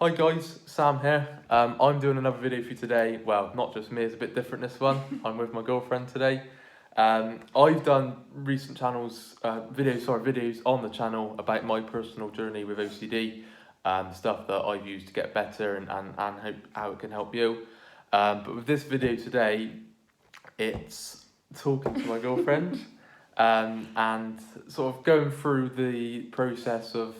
Hi guys, Sam here. I'm doing another video for you today. Well, not just me, it's a bit different this one. I'm with my girlfriend today. I've done recent videos on the channel about my personal journey with OCD, stuff that I've used to get better and hope how it can help you. But with this video today, it's talking to my girlfriend and sort of going through the process of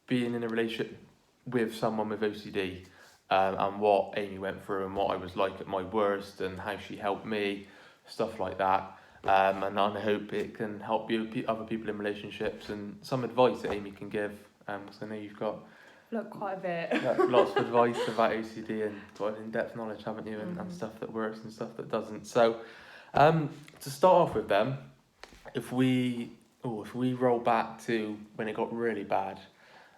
being in a relationship with someone with OCD, and what Amy went through and what I was like at my worst and how she helped me, stuff like that. And I hope it can help you, other people in relationships, and some advice that Amy can give. Because I know you've got quite a bit. lots of advice about OCD and sort of in-depth knowledge, haven't you? And stuff that works and stuff that doesn't. So, to start off with, them, if we roll back to when it got really bad.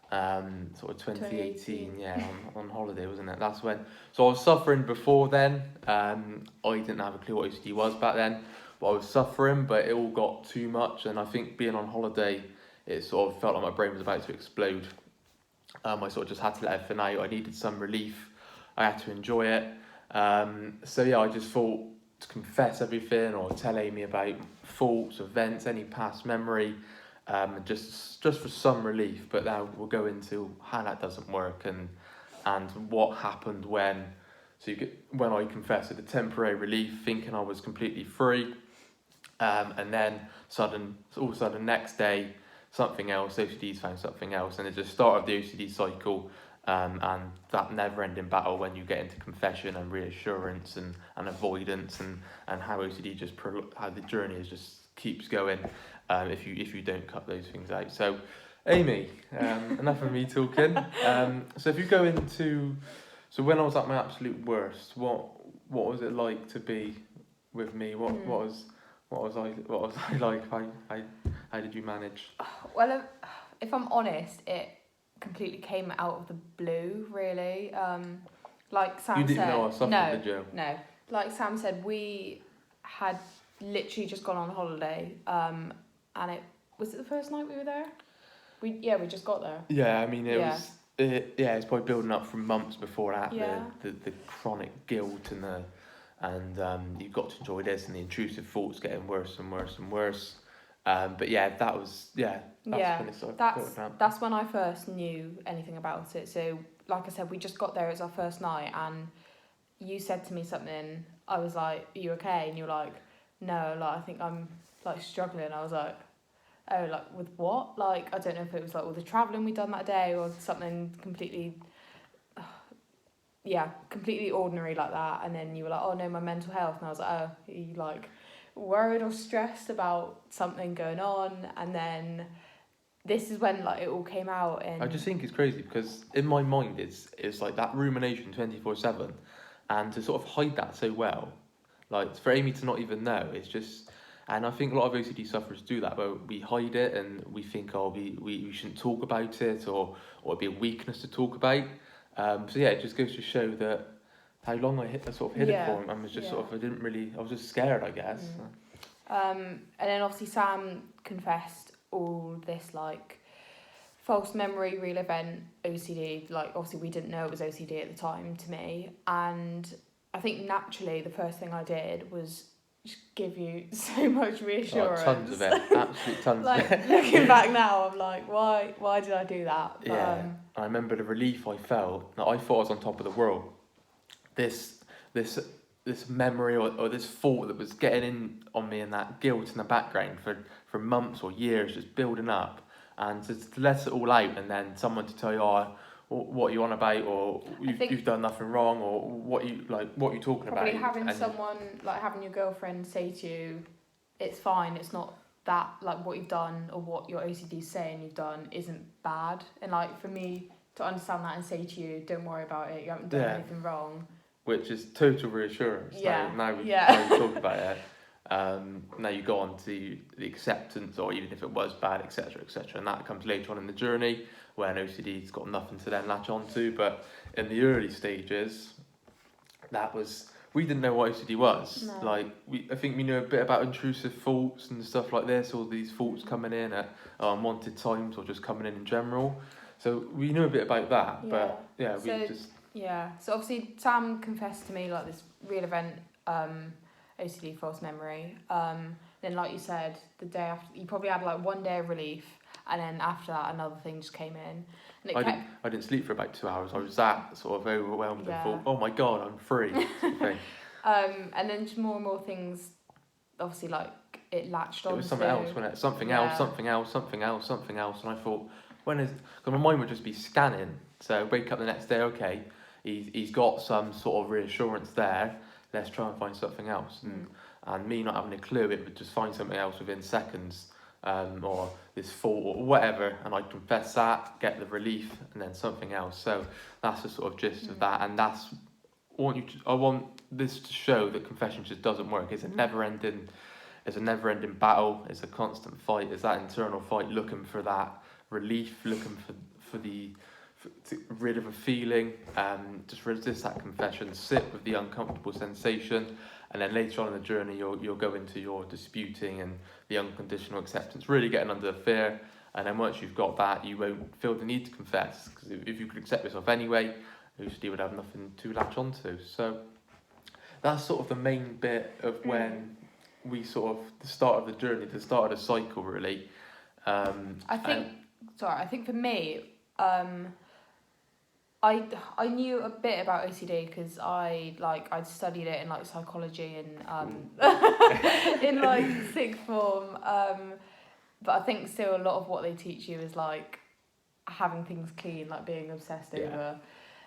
Sort of 2018, yeah, on holiday, wasn't it? That's when. So I was suffering before then. I didn't have a clue what OCD was back then, but I was suffering. But it all got too much, and I think being on holiday, it sort of felt like my brain was about to explode. I sort of just had to let everything out. I needed some relief. I had to enjoy it. So yeah, I just thought to confess everything or tell Amy about thoughts, events, any past memory. Just for some relief, but now we'll go into how that doesn't work and what happened when I confessed the temporary relief, thinking I was completely free, and then all of a sudden next day something else, OCD's found something else, and it's the start of the OCD cycle, and that never-ending battle when you get into confession and reassurance and avoidance and how OCD how the journey just keeps going. If you don't cut those things out. So, Amy, enough of me talking. So if you go into, when I was at my absolute worst, what was it like to be with me? What was I like? How did you manage? Well, if I'm honest, it completely came out of the blue, really. Like Sam said, you didn't know I suffered, did you? No. Like Sam said, we had literally just gone on holiday. And was it the first night we were there? We just got there. Yeah, I mean it's probably building up from months before that. Yeah. The chronic guilt and you've got to enjoy this and the intrusive thoughts getting worse and worse and worse. But yeah, that's when it started building up. That's when I first knew anything about it. So like I said, we just got there, it was our first night, and you said to me something. I was like, "Are you okay?" And you were like, "No, like I think I'm like struggling." I was like, "Oh, like with what?" Like I don't know if it was like all the travelling we'd done that day or something completely completely ordinary like that. And then you were like, "Oh no, my mental health." And I was like, "Oh, are you like worried or stressed about something going on?" And then this is when like it all came out. And I just think it's crazy because in my mind it's like that rumination 24/7, and to sort of hide that so well, like for Amy to not even know, it's just. And I think a lot of OCD sufferers do that, where we hide it and we think, we shouldn't talk about it, or it'd be a weakness to talk about. So yeah, it just goes to show that how long I hid it for, and I was just I was just scared, I guess. And then obviously Sam confessed all this like false memory, real event, OCD. Like obviously we didn't know it was OCD at the time to me, and I think naturally the first thing I did was just give you so much reassurance. Tons of it, absolute tons. Like looking back now, I'm like, why did I do that? But, I remember the relief I felt. I thought I was on top of the world. This memory or this thought that was getting in on me, and that guilt in the background for months or years, just building up, and to let it all out, and then someone to tell you, what you on about, or you've done nothing wrong, or what you talking about. Probably having someone like having your girlfriend say to you, "It's fine. It's not that like what you've done or what your OCD's saying you've done isn't bad." And like for me to understand that and say to you, "Don't worry about it. You haven't done anything wrong," which is total reassurance. Yeah. Now we talk about it. Now you go on to the acceptance, or even if it was bad, etc., and that comes later on in the journey when OCD's got nothing to then latch onto. But in the early stages, we didn't know what OCD was. No. Like I think we knew a bit about intrusive thoughts and stuff like this, all these thoughts coming in at unwanted times or just coming in general. So we knew a bit about that, but yeah, So- we just So obviously Sam confessed to me like this real event, OCD false memory. Then like you said, the day after, you probably had like 1 day of relief, and then after that another thing just came in, and it kept. I didn't sleep for about 2 hours. I was that sort of overwhelmed and thought, Yeah. oh my god, I'm free. Sort of thing. And then just more and more things, obviously like it latched on. It was something else, wasn't it? Something Yeah. else, something else, something else, something else. And I thought, when is... Because my mind would just be scanning. So wake up the next day, okay, he's got some sort of reassurance there. Let's try and find something else. And me not having a clue, it would just find something else within seconds. Or this fault or whatever. And I'd confess that, get the relief, and then something else. So that's the sort of gist of that. And that's... I want this to show that confession just doesn't work. It's a never-ending battle. It's a constant fight. It's that internal fight, looking for that relief, looking for to rid of a feeling. Just resist that confession. Sit with the uncomfortable sensation, and then later on in the journey, you'll go into your disputing and the unconditional acceptance. Really getting under the fear, and then once you've got that, you won't feel the need to confess, because if you could accept yourself anyway, OCD would have nothing to latch onto. So that's sort of the main bit of when we sort of, the start of the journey, the start of the cycle, really. I think for me, I knew a bit about OCD because I'd studied it in like psychology and in like sixth form. But I think still a lot of what they teach you is like having things clean, like being obsessed over.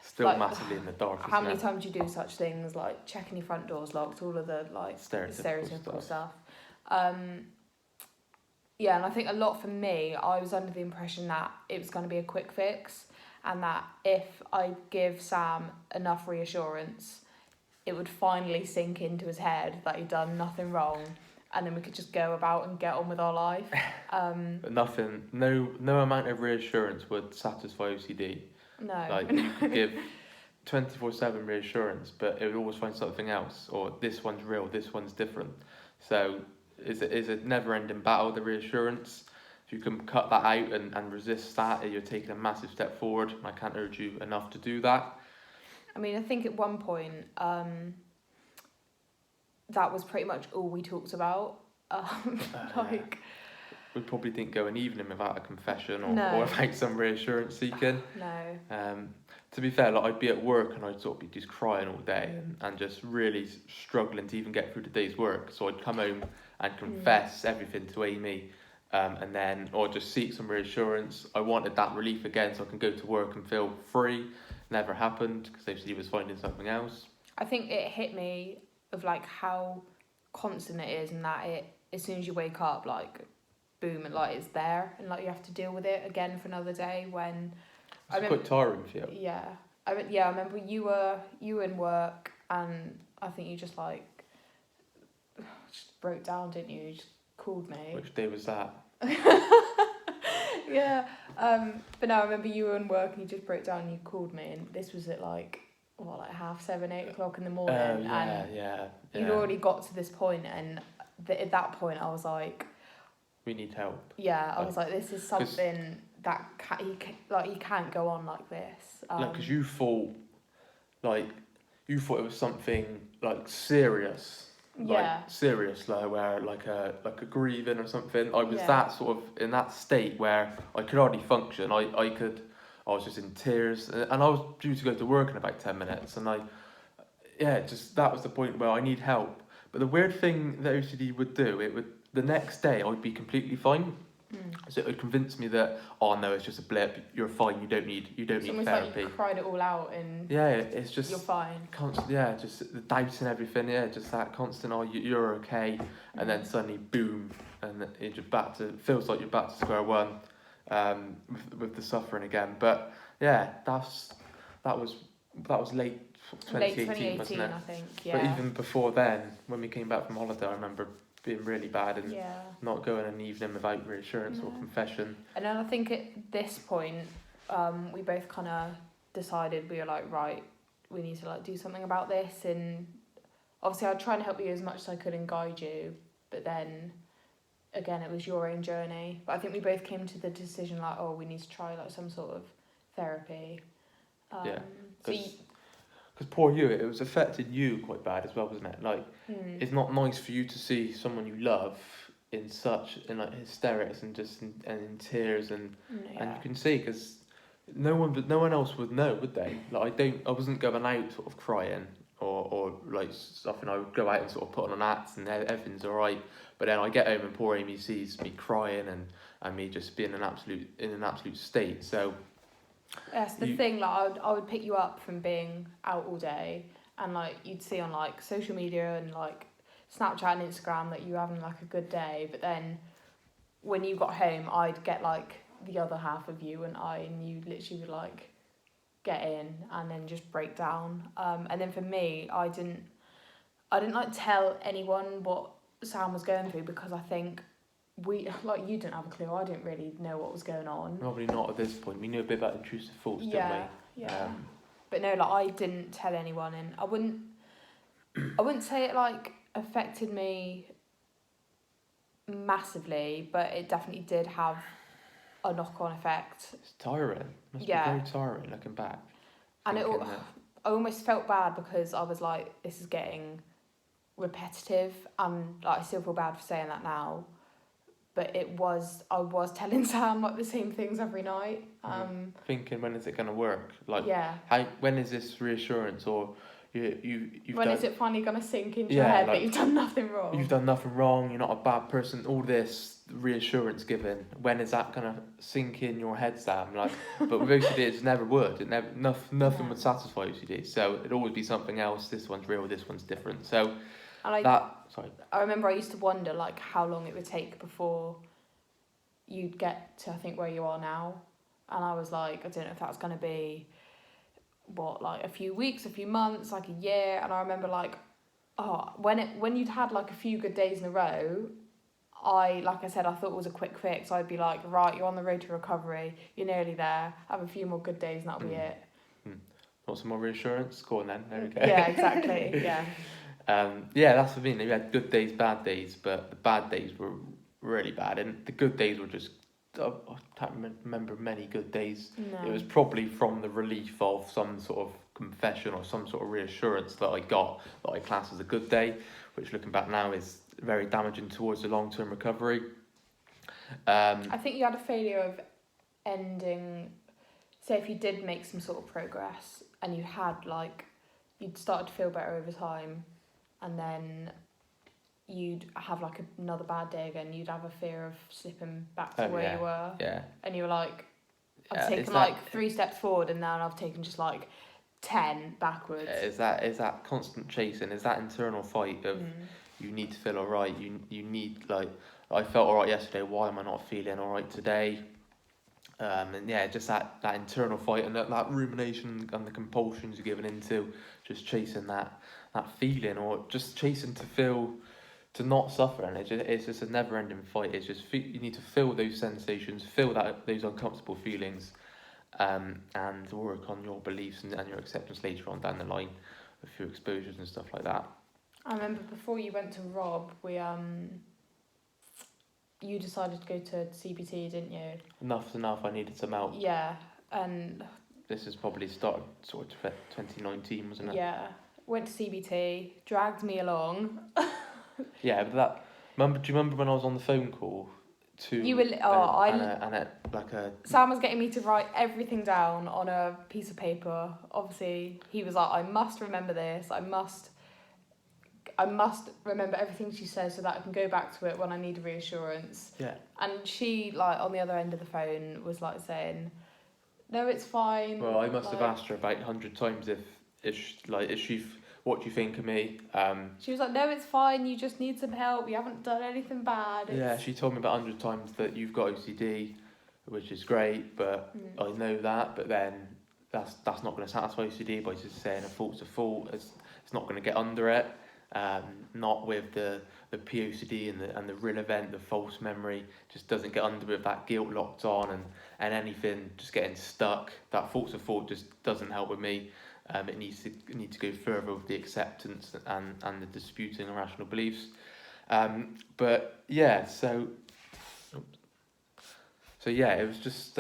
Still like, massively in the dark. How many times do you do such things like checking your front door's locked, all of the like stereotypical stuff. Yeah, and I think a lot for me, I was under the impression that it was going to be a quick fix, and that if I give Sam enough reassurance, it would finally sink into his head that he'd done nothing wrong, and then we could just go about and get on with our life. But nothing, no amount of reassurance would satisfy OCD. No. Like, you could give 24/7 reassurance, but it would always find something else, or this one's real, this one's different. So it's a never-ending battle, the reassurance. If you can cut that out and resist that, you're taking a massive step forward. I can't urge you enough to do that. I mean, I think at one point, that was pretty much all we talked about. We probably didn't go an evening without a confession or without some reassurance seeking. No. To be fair, like, I'd be at work and I'd sort of be just crying all day and just really struggling to even get through the day's work. So I'd come home and confess everything to Amy, and then, or just seek some reassurance. I wanted that relief again so I can go to work and feel free. Never happened because OCD was finding something else. I think it hit me of like how constant it is, and that it, as soon as you wake up, like boom, and like it's there, and like you have to deal with it again for another day. When it's quite tiring for you. Yeah, I remember you were in work, and I think you just like broke down, didn't you? You just called me. Which day was that? Yeah, but no, I remember you were in work and you just broke down and you called me, and this was at like 7:30, 8 o'clock in the morning. And you'd already got to this point, and at that point I was like, we need help. Yeah, I was like, this is something that you can't go on like this. Because you thought it was something like serious. Serious, like where like a grieving or something. I was that sort of in that state where I could hardly function. I was just in tears, and I was due to go to work in about 10 minutes, and that was the point where I need help. But the weird thing that OCD would do, the next day I'd be completely fine. So it would convince me that, oh no, it's just a blip. You're fine. You don't need therapy. Like you cried it all out, and it's just you're fine. Constant, just the doubts and everything. Just that constant. Oh, you're okay, and then suddenly boom, and you're just feels like you're back to square one, with the suffering again. But that was late 2018, wasn't it? I think. But even before then, when we came back from holiday, I remember being really bad and not going an evening without reassurance or confession. And then I think at this point, we both kind of decided, we were like, right, we need to like do something about this. And obviously I'd try and help you as much as I could and guide you, but then again it was your own journey. But I think we both came to the decision like, oh, we need to try like some sort of therapy. Yeah, So because poor you, it was affecting you quite bad as well, wasn't it? Like, it's not nice for you to see someone you love in like hysterics and just in tears and yeah. you can see because no one else would know, would they? Like I wasn't going out sort of crying or like stuff, and I would go out and sort of put on an act and everything's alright. But then I get home and poor Amy sees me crying and me just being in an absolute state. So That's the thing. Like I would pick you up from being out all day, and like you'd see on like social media and like Snapchat and Instagram that you were having like a good day, but then when you got home, I'd get like the other half of you, and you literally would like get in and then just break down. And then for me, I didn't like tell anyone what Sam was going through because I think you didn't have a clue. I didn't really know what was going on. probably not at this point. We knew a bit about intrusive thoughts, didn't we? Yeah. But no, like I didn't tell anyone, and I wouldn't say it like affected me massively, but it definitely did have a knock-on effect. It's tiring. Must be very tiring looking back. And I almost felt bad because I was like, this is getting repetitive, and like I still feel bad for saying that now. But I was telling Sam like the same things every night. Thinking, when is it going to work? Like, yeah. When is this reassurance, or you've when is it finally going to sink into your head that you've done nothing wrong? You've done nothing wrong. You're not a bad person. All this reassurance given. When is that going to sink in your head, Sam? Like, but with OCD, it just never would. It never nothing would satisfy OCD. So it'd always be something else. This one's real. This one's different. So. I remember I used to wonder like how long it would take before you'd get to I think where you are now, and I was like, I don't know if that's going to be like a few weeks, a few months, like a year. And I remember like when you'd had like a few good days in a row, I said I thought it was a quick fix. I'd be like, right, you're on the road to recovery, you're nearly there, have a few more good days and that'll be it. Want some more reassurance? Go on then. There we go. Yeah, exactly. Yeah. That's the thing. We had good days, bad days, but the bad days were really bad, and the good days were just. I can't remember many good days. No. It was probably from the relief of some sort of confession or some sort of reassurance that I got that I class as a good day, which looking back now is very damaging towards the long-term recovery. I think you had a failure of ending. Say if you did make some sort of progress and you had you'd started to feel better over time, and then you'd have another bad day again, you'd have a fear of slipping back to where you were. Yeah. And you were like, I've taken 3 steps forward and now I've taken just 10 backwards. Is that constant chasing? Is that internal fight of you need to feel alright? You need I felt alright yesterday. Why am I not feeling alright today? Just that internal fight and that rumination and the compulsions you're given into, just chasing that feeling, or just chasing to not suffer, and it's just a never-ending fight. It's just you need to feel those sensations, feel those uncomfortable feelings, and work on your beliefs and your acceptance later on down the line, a few exposures and stuff like that. I remember before you went to Rob, you decided to go to CBT, didn't you? Enough's enough. I needed some help. Yeah, and this is probably started sort of 2019, wasn't it? Yeah, went to CBT, dragged me along. Yeah, but do you remember when I was on the phone call to you were Sam was getting me to write everything down on a piece of paper. Obviously, he was like, I must remember this. I must remember everything she says so that I can go back to it when I need reassurance. Yeah. And she, on the other end of the phone, was saying, no, it's fine. Well, I must have asked her about 100 times what do you think of me? She was like, no, it's fine, you just need some help, you haven't done anything bad. Yeah, she told me about 100 times that you've got OCD, which is great, but I know that, but then that's not going to satisfy OCD by just saying a fault's a fault. It's not going to get under it. Not with the POCD and the real event, the false memory, just doesn't get under with that guilt locked on and anything just getting stuck. That fault's a fault just doesn't help with me. It needs to go further with the acceptance and the disputing irrational beliefs. But yeah, so yeah, it was just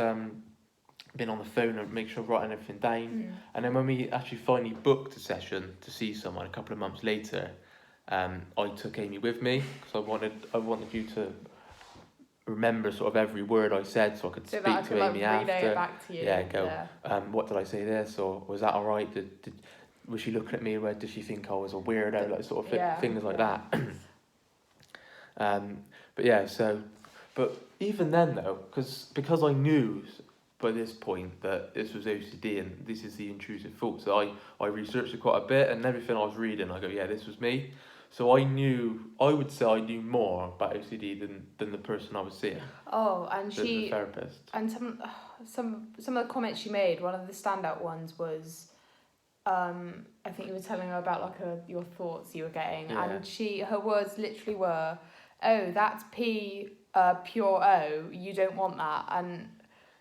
been on the phone and make sure I'm writing everything down. Mm. And then when we actually finally booked a session to see someone a couple of months later, I took Amy with me because I wanted you to remember sort of every word I said, so I could So speak that I to could Amy like relay after. it back to you. Yeah, go. What did I say this, or was that all right? Was she looking at me? Where did she think I was a weirdo? Like sort of things like that. But yeah, but even then though, because I knew by this point that this was OCD and this is the intrusive thoughts, so I researched it quite a bit, and everything I was reading, I go, yeah, this was me. So I would say I knew more about OCD than the person I was seeing. Oh, and the therapist. And some of the comments she made, one of the standout ones was, I think you were telling her about like your thoughts you were getting, Yeah. and her words literally were, "Oh, that's P, pure O. You don't want that." And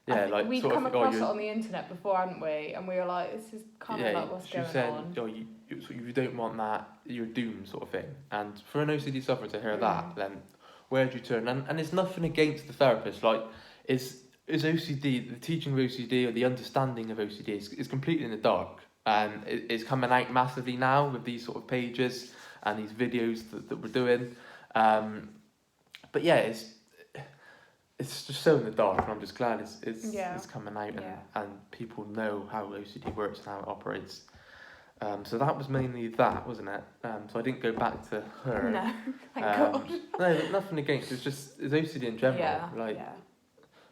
yeah, like we'd come across it on the internet before, hadn't we? And we were like, "This is kind of like what's going on." She said, "Oh, you don't want that. You're doomed," sort of thing. And for an OCD sufferer to hear that, then where do you turn? And it's nothing against the therapist. Like, is OCD, the teaching of OCD or the understanding of OCD is completely in the dark. And it's coming out massively now with these sort of pages and these videos that we're doing. But yeah, it's just so in the dark, and I'm just glad it's coming out and people know how OCD works and how it operates. So that was mainly that, wasn't it? So I didn't go back to her. No, thank God. No, nothing against. It's OCD in general.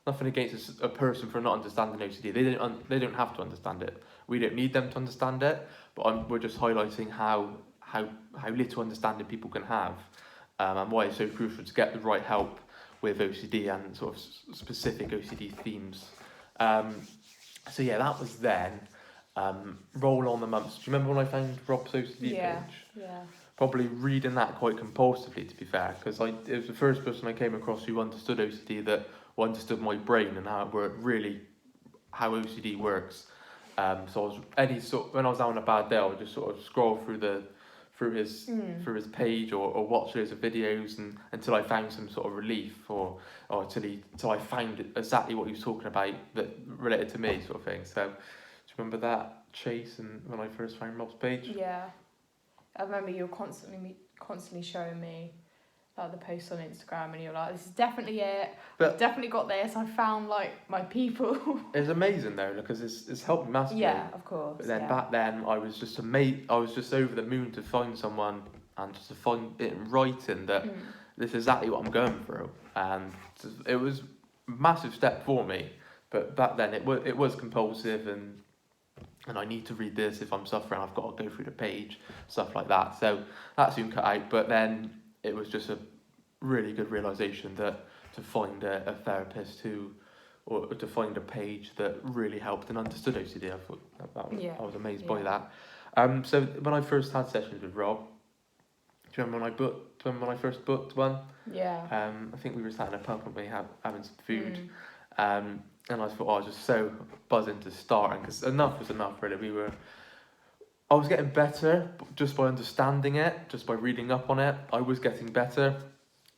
Nothing against a person for not understanding OCD. They don't have to understand it. We don't need them to understand it. But we're just highlighting how little understanding people can have, and why it's so crucial to get the right help with OCD and sort of specific OCD themes. So yeah, that was then. Roll on the months. Do you remember when I found Rob's OCD page? Yeah. Probably reading that quite compulsively, to be fair, because it was the first person I came across who understood OCD, who understood my brain and how it worked, really, how OCD works. So when I was having a bad day, I would just sort of scroll through his page or watch loads of videos until I found some sort of relief or till I found exactly what he was talking about that related to me, sort of thing. So. Remember that chase and when I first found Rob's page? Yeah, I remember you were constantly showing me like the posts on Instagram, and you were like, "This is definitely it. I've definitely got this. I found like my people." It's amazing though, because it's helped me massively. Yeah, of course. But then back then, I was just amazed. I was just over the moon to find someone and just to find it in writing that this is exactly what I'm going through, and it was a massive step for me. But back then, it was compulsive and I need to read this if I'm suffering, I've got to go through the page, stuff like that. So that soon cut out, but then it was just a really good realisation that to find a therapist or to find a page that really helped and understood OCD, I thought I was amazed by that. So when I first had sessions with Rob, do you remember when I first booked one? Yeah. I think we were sat in a pub and we having some food. And I thought, I was just so buzzing to start, because enough was enough, really. I was getting better just by understanding it, just by reading up on it. I was getting better.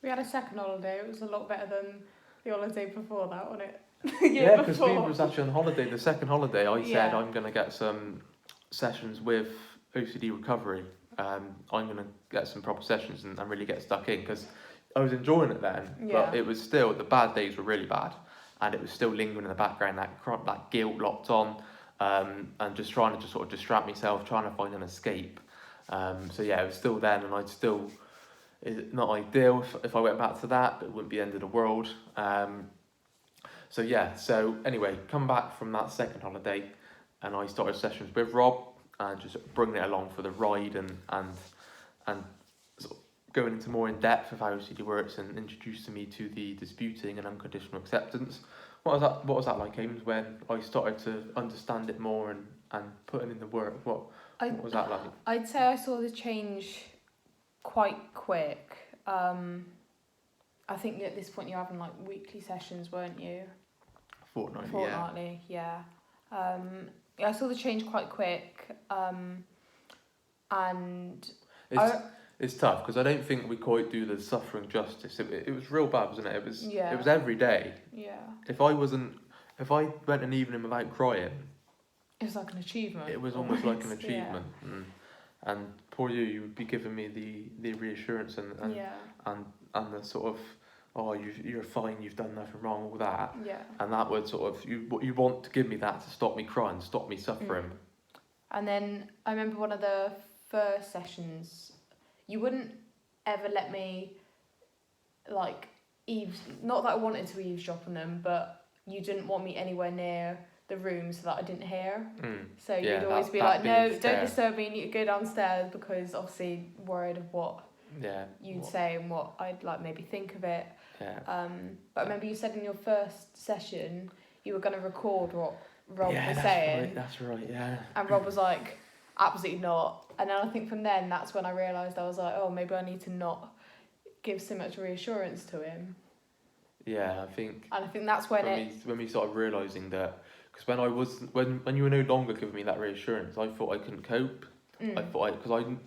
We had a second holiday. It was a lot better than the holiday before that, wasn't it? Yeah, because we was actually on holiday. The second holiday, I said I'm going to get some sessions with OCD recovery. I'm going to get some proper sessions and really get stuck in, because I was enjoying it then. But it was still, the bad days were really bad. And it was still lingering in the background, that guilt locked on, and just trying to just sort of distract myself, trying to find an escape. So yeah, it was still then, and it's not ideal if I went back to that, but it wouldn't be the end of the world. So anyway, come back from that second holiday, and I started sessions with Rob, and just bringing it along for the ride, and sort of going into more in depth of how OCD works and introducing me to the disputing and unconditional acceptance. What was that like, Ames, when I started to understand it more and putting in the work? What was that like? I'd say I saw the change quite quick. I think at this point you're having like weekly sessions, weren't you? Fortnightly, yeah. I saw the change quite quick, and it's tough because I don't think we quite do the suffering justice. It was real bad, wasn't it? It was every day. Yeah. If I wasn't if I went an evening without crying, It was like an achievement. it was almost like an almost, achievement. And poor you would be giving me the reassurance and Yeah. and the sort of, oh, you're fine, you've done nothing wrong, all that. Yeah. And that would sort of, you want to give me that to stop me crying, stop me suffering. And then I remember one of the first sessions, you wouldn't ever let me, like, not that I wanted to eavesdrop on them, but you didn't want me anywhere near the room so that I didn't hear. So Yeah, you'd always that- be that like, being no, fair. don't disturb me, you need to go downstairs, because obviously worried of what Yeah. you'd say and what I'd like maybe think of it. Yeah. But I remember you said in your first session you were going to record what Rob Yeah, was that's saying. right, that's right, yeah. And Rob was like, absolutely not. And then I think from then, that's when I realised I was like, oh, maybe I need to not give so much reassurance to him. Yeah, I think. And I think that's when when we started realising that, because when you were no longer giving me that reassurance, I thought I couldn't cope. I thought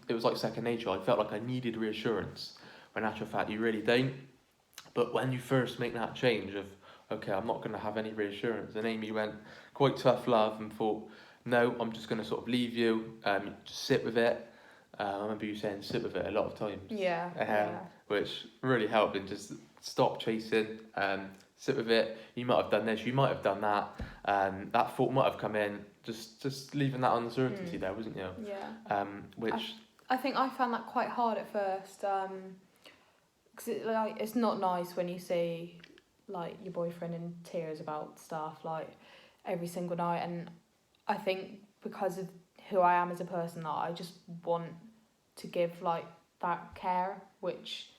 it was like second nature. I felt like I needed reassurance, when in actual fact you really don't. But when you first make that change of, okay, I'm not going to have any reassurance, and Amy went quite tough love and thought, no, I'm just going to sort of leave you, just sit with it. I remember you saying sit with it a lot of times. Yeah. Which really helped, and just stop chasing, sit with it. You might have done this, you might have done that, that thought might have come in, just leaving that uncertainty there, wasn't you? Yeah. Which I think I found that quite hard at first, because it's not nice when you see like your boyfriend in tears about stuff like every single night, and I think because of who I am as a person, that I just want to give like that care, which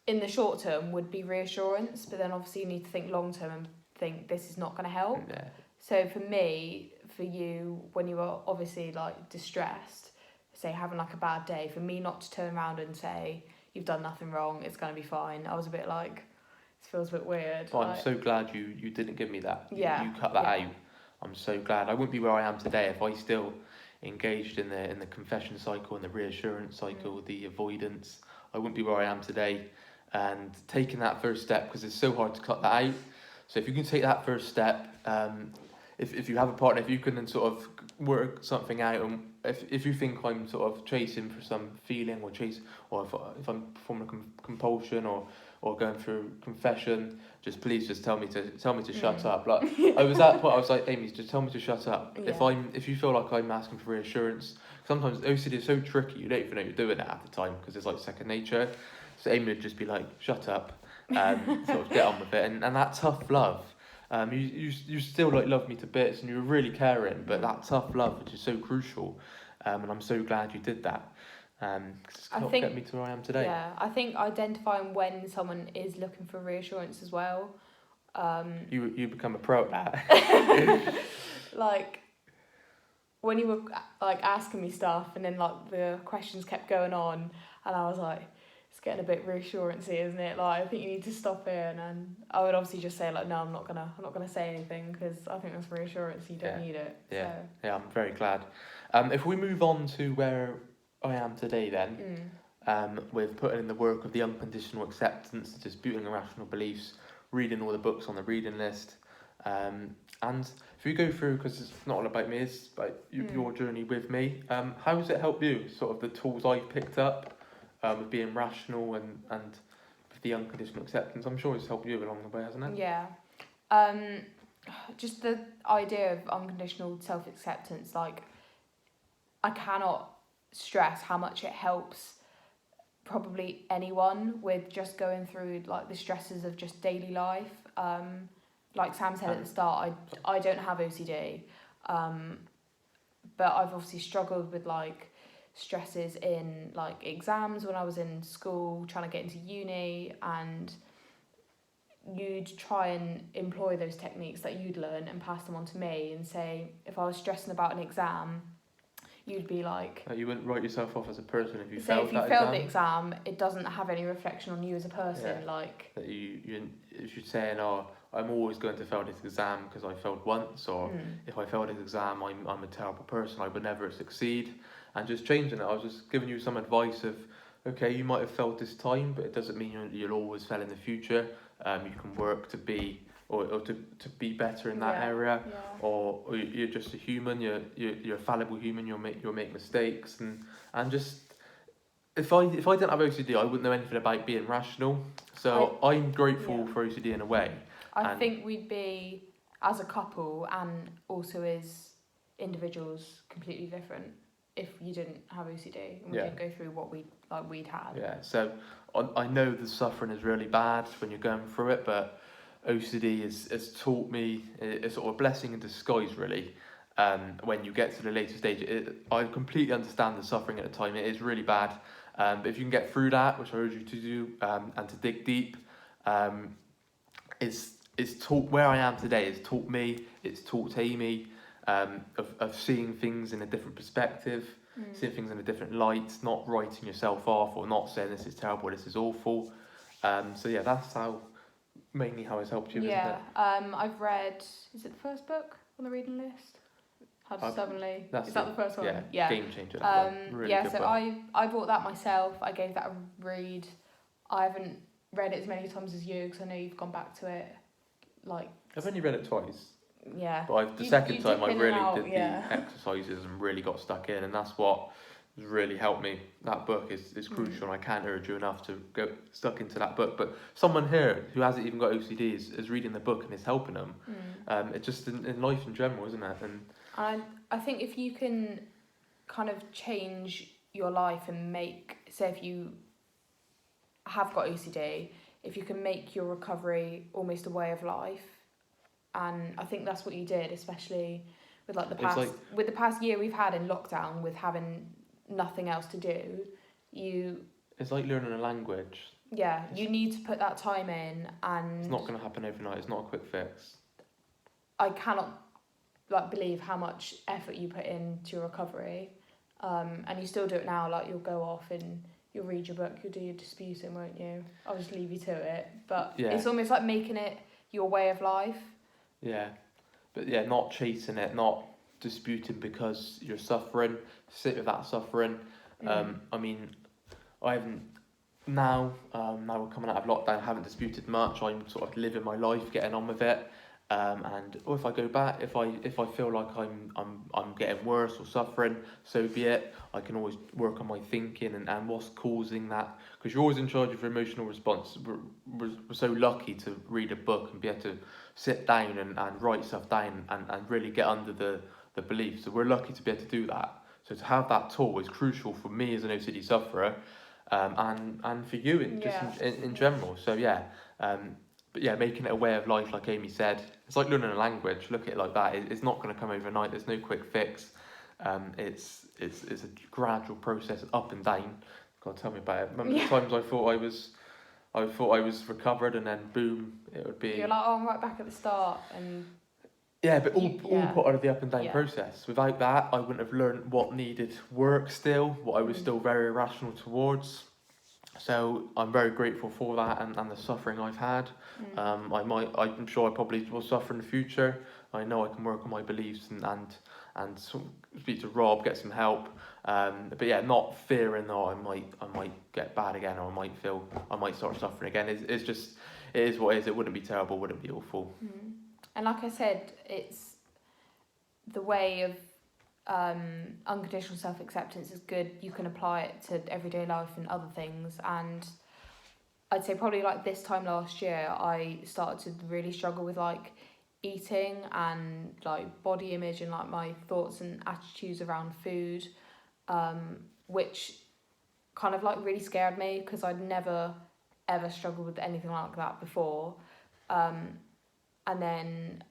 in the short term would be reassurance, but then obviously you need to think long term and think this is not going to help. Yeah. So for you, when you were obviously like distressed, say having like a bad day, for me not to turn around and say you've done nothing wrong, it's going to be fine, I was a bit like, this feels a bit weird. But I'm so glad you didn't give me that. Yeah. You cut that out. I'm so glad. I wouldn't be where I am today if I still engaged in the confession cycle and the reassurance cycle, the avoidance. I wouldn't be where I am today. And taking that first step, because it's so hard to cut that out. So if you can take that first step, if you have a partner, if you can then sort of work something out, and if you think I'm sort of chasing for some feeling or if I'm performing a compulsion or going through confession, please tell me to shut up. Like I was at the point, I was like, Amy, just tell me to shut up. Yeah. If you feel like I'm asking for reassurance, sometimes OCD is so tricky, you don't even know you're doing it at the time, because it's like second nature. So Amy would just be like, shut up, sort of get on with it, and that tough love. You still like love me to bits, and you were really caring, but that tough love, which is so crucial, and I'm so glad you did that. Cause it's helped get me to where I am today. Yeah, I think identifying when someone is looking for reassurance as well. You become a pro at that. Like when you were like asking me stuff, and then like the questions kept going on, and I was like, it's getting a bit reassurancy, isn't it? Like, I think you need to stop here, and then I would obviously just say like, no, I'm not gonna say anything, because I think that's reassurance. You don't need it. Yeah, So. yeah, I'm very glad. If we move on to where I am today, then, with putting in the work of the unconditional acceptance, disputing irrational beliefs, reading all the books on the reading list, and if we go through, because it's not all about me, it's about your journey with me. How has it helped you? Sort of the tools I've picked up. With being rational and with the unconditional acceptance, I'm sure it's helped you along the way, hasn't it? Yeah. Just the idea of unconditional self-acceptance, like, I cannot stress how much it helps probably anyone with just going through like the stresses of just daily life. Like Sam said at the start, I don't have OCD, but I've obviously struggled with like stresses in like exams when I was in school trying to get into uni, and you'd try and employ those techniques that you'd learn and pass them on to me, and say if I was stressing about an exam, you'd be like, you wouldn't write yourself off as a person if you so failed if you that failed exam. the exam, it doesn't have any reflection on you as a person. Like that if you're saying, oh, I'm always going to fail this exam because I failed once, or if I failed this exam, I'm a terrible person, I would never succeed. And just changing it, I was just giving you some advice of, okay, you might have failed this time, but it doesn't mean you'll always fail in the future. You can work to be or to be better in that Yeah, area, yeah. or you're just a human. You're a fallible human. You'll make mistakes, and just if I didn't have OCD, I wouldn't know anything about being rational. So I'm grateful Yeah. for OCD in a way. I And think we'd be, as a couple and also as individuals, completely different if you didn't have OCD and we Yeah. didn't go through what we'd had. yeah, so I know the suffering is really bad when you're going through it, but OCD has taught me it's sort of a blessing in disguise, really. When you get to the later stage, I completely understand the suffering at the time. It is really bad, but if you can get through that, which I urge you to do, and to dig deep, it's taught where I am today. It's taught me. It's taught Amy of seeing things in a different perspective, seeing things in a different light, not writing yourself off or not saying this is terrible, this is awful. So yeah, that's mainly how it's helped you, isn't it? I've read, is it the first book on the reading list? How to Suddenly, is that the first one? Yeah. Game changer. That one. Really good so book. I bought that myself. I gave that a read. I haven't read it as many times as you because I know you've gone back to it. I've only read it twice. Yeah. But the second time I really out, did the exercises and really got stuck in, and that's what has really helped me. That book is crucial, and I can't urge you enough to go stuck into that book. But someone here who hasn't even got OCD is reading the book and is helping them. It's just in life in general, isn't it? And I think if you can kind of change your life and say if you have got OCD, if you can make your recovery almost a way of life, and I think that's what you did, especially with with the past year we've had in lockdown, with having nothing else to do, it's like learning a language. Yeah, you need to put that time in, and it's not going to happen overnight. It's not a quick fix. I cannot believe how much effort you put into your recovery, and you still do it now. Like, you'll go off and you'll read your book, you'll do your disputing, won't you? I'll just leave you to it. But it's almost like making it your way of life. Yeah, but yeah, not chasing it, not disputing because you're suffering. Sit with that suffering. I mean, I haven't now. Now we're coming out of lockdown. I haven't disputed much. I'm sort of living my life, getting on with it. And if I go back, if I feel like I'm getting worse or suffering, so be it. I can always work on my thinking and what's causing that, because you're always in charge of your emotional response. We're so lucky to read a book and be able to sit down and write stuff down and really get under the beliefs. So we're lucky to be able to do that. So to have that tool is crucial for me as an OCD sufferer, and for you in general. So yeah. But yeah, making it a way of life, like Amy said, it's like learning a language. Look at it like that. It's not going to come overnight. There's no quick fix. It's a gradual process, up and down. God, tell me about it. Remember the times I thought I was recovered, and then boom, it would be. You're like, oh, I'm right back at the start, and. Yeah, but all part of the up and down process. Without that, I wouldn't have learned what needed work still, what I was still very irrational towards. So I'm very grateful for that and the suffering I've had. I'm sure I probably will suffer in the future. I know I can work on my beliefs and sort of speak to Rob, get some help. But yeah, not fearing I might get bad again, or I might start suffering again. It's just, it is what it is. It wouldn't be terrible, wouldn't be awful. And like I said, it's the way of unconditional self-acceptance is good. You can apply it to everyday life and other things, and I'd say probably like this time last year I started to really struggle with like eating and like body image and like my thoughts and attitudes around food, which kind of like really scared me because I'd never ever struggled with anything like that before, and then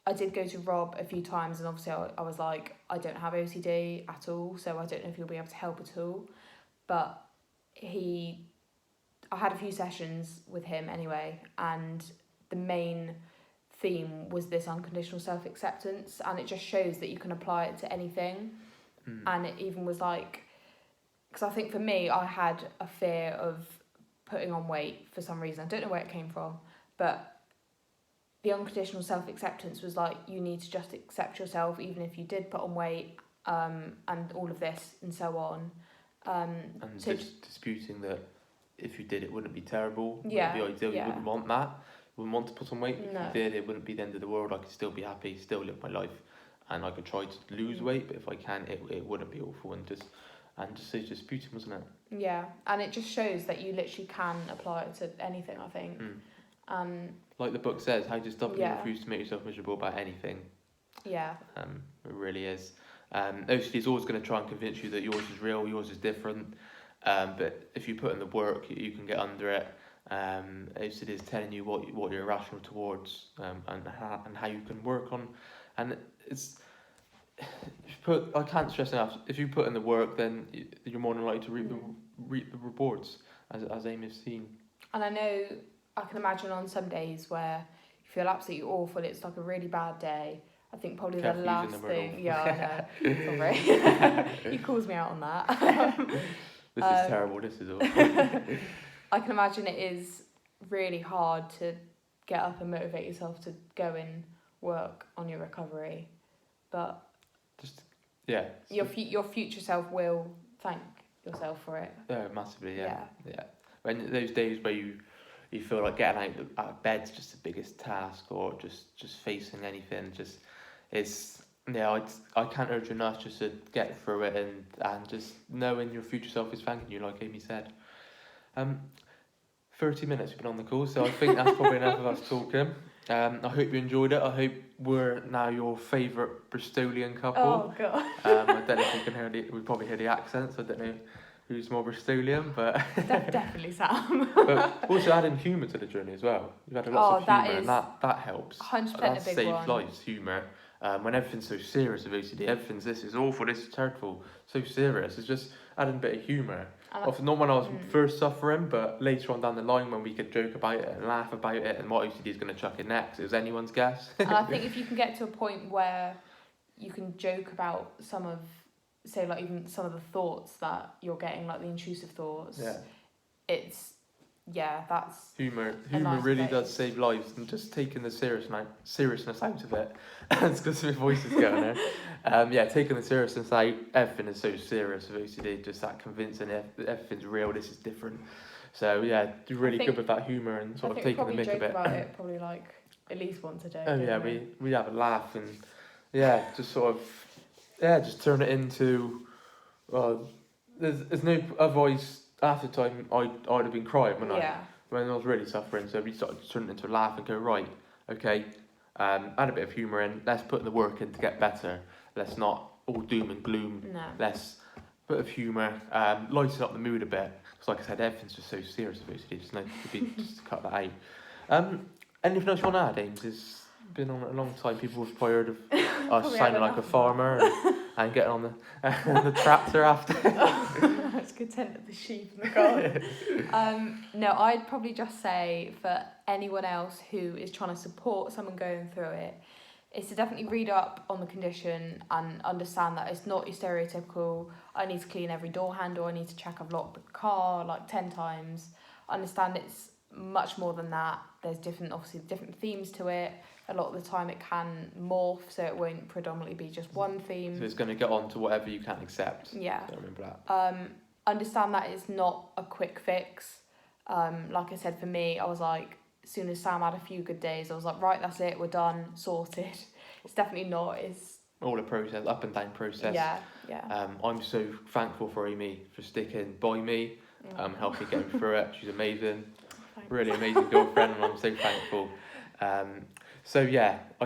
I did go to Rob a few times, and obviously I was like, I don't have OCD at all, so I don't know if you'll be able to help at all. But I had a few sessions with him anyway, and the main theme was this unconditional self-acceptance, and it just shows that you can apply it to anything. And it even was like, because I think for me, I had a fear of putting on weight for some reason. I don't know where it came from, but the unconditional self-acceptance was like, you need to just accept yourself even if you did put on weight, and all of this and so on. And so disputing that if you did, it wouldn't be terrible. Yeah, it wouldn't be ideal. You wouldn't want that. wouldn't want to put on weight. No. If you did, it wouldn't be the end of the world. I could still be happy, still live my life, and I could try to lose weight. But if I can, it wouldn't be awful, and just it's just beauty, wasn't it? Yeah, and it just shows that you literally can apply it to anything, I think. Like the book says, how to stop and Yeah. refuse to make yourself miserable about anything. Yeah. It really is. OCD is always going to try and convince you that yours is real, yours is different. But if you put in the work, you can get under it. OCD is telling you what you're irrational towards, and how you can work on, and it's. I can't stress enough. If you put in the work, then you're more than likely to reap the rewards, as Amy has seen. And I know, I can imagine on some days where you feel absolutely awful. It's like a really bad day. I think probably Careful the last using the word thing. awful. Yeah, I know. Sorry. He calls me out on that. This is terrible. This is awful. I can imagine it is really hard to get up and motivate yourself to go and work on your recovery, but your future self will thank yourself for it. Massively, yeah. When those days where you feel like getting out of bed's just the biggest task, or just facing anything, I can't urge you enough just to get through it, and just knowing your future self is thanking you, like Amy said. 30 minutes we've been on the call, so I think that's probably enough of us talking. I hope you enjoyed it. I hope we're now your favourite Bristolian couple. Oh god. I don't know if you can hear we probably hear the accents. I don't know who's more Bristolian, but Definitely Sam. but also adding humour to the journey as well. You've had lots of humour, and that helps. 100% that a big saves one. lives. Humour. When everything's so serious with OCD, this is awful, this is terrible, so serious. It's just adding a bit of humour. Not when I was first suffering, but later on down the line when we could joke about it and laugh about it and what OCD is going to chuck in next. It was anyone's guess. And I think if you can get to a point where you can joke about some of, say, like even some of the thoughts that you're getting, like the intrusive thoughts, that's humour nice really place. does save lives, and just taking the seriousness out of it. It's because my voice is going there. Taking the seriousness out. Everything is so serious with OCD, just that convincing everything's real, this is different. So do really good with that humour and sort of taking the mick of it. I think we joke about it probably like at least once a day. Oh yeah, we have a laugh, and just sort of just turn it into there's no, otherwise after time I'd have been crying, wouldn't I? When I was really suffering. So we started to turn it into a laugh and go, right, okay, add a bit of humour in, let's put the work in to get better. Let's not all doom and gloom. No. Let's put of humour, lighten up the mood a bit. Because like I said, everything's just so serious about it. It's nice to cut that out. Anything else you want to add, Ames? It's been on a long time. People have probably heard of us sounding like a farmer and getting on the tractor after. It's content of the sheep and the goat. No, I'd probably just say for anyone else who is trying to support someone going through it, is to definitely read up on the condition and understand that it's not your stereotypical, I need to clean every door handle, I need to check I've locked the car like 10 times. Understand it's much more than that. There's obviously different themes to it. A lot of the time it can morph, so it won't predominantly be just one theme. So it's going to get on to whatever you can accept. Yeah. So remember that. Understand that it's not a quick fix. Like I said, for me, I was like, as soon as Sam had a few good days, I was like, right, that's it, we're done, sorted. It's definitely not. It's all a process, up and down process. Yeah. I'm so thankful for Amy for sticking by me, helping get me through it. She's amazing. Thanks. Really amazing girlfriend, and I'm so thankful. I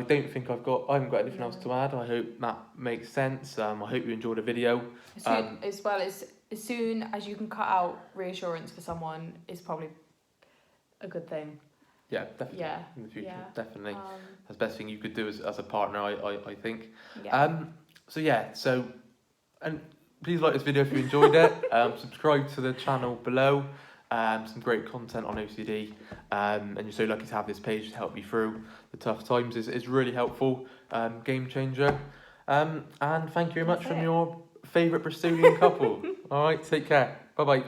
don't think I haven't got anything else to add. I hope that makes sense. I hope you enjoyed the video. As soon as you can cut out reassurance for someone is probably a good thing. Yeah, definitely. Yeah. In the future, Yeah. definitely. That's the best thing you could do as a partner, I think. Yeah. And please like this video if you enjoyed it. Subscribe to the channel below. Some great content on OCD. And you're so lucky to have this page to help you through the tough times. It's really helpful. Game changer. And thank you very much from your favourite Bristolian couple. All right, take care. Bye-bye.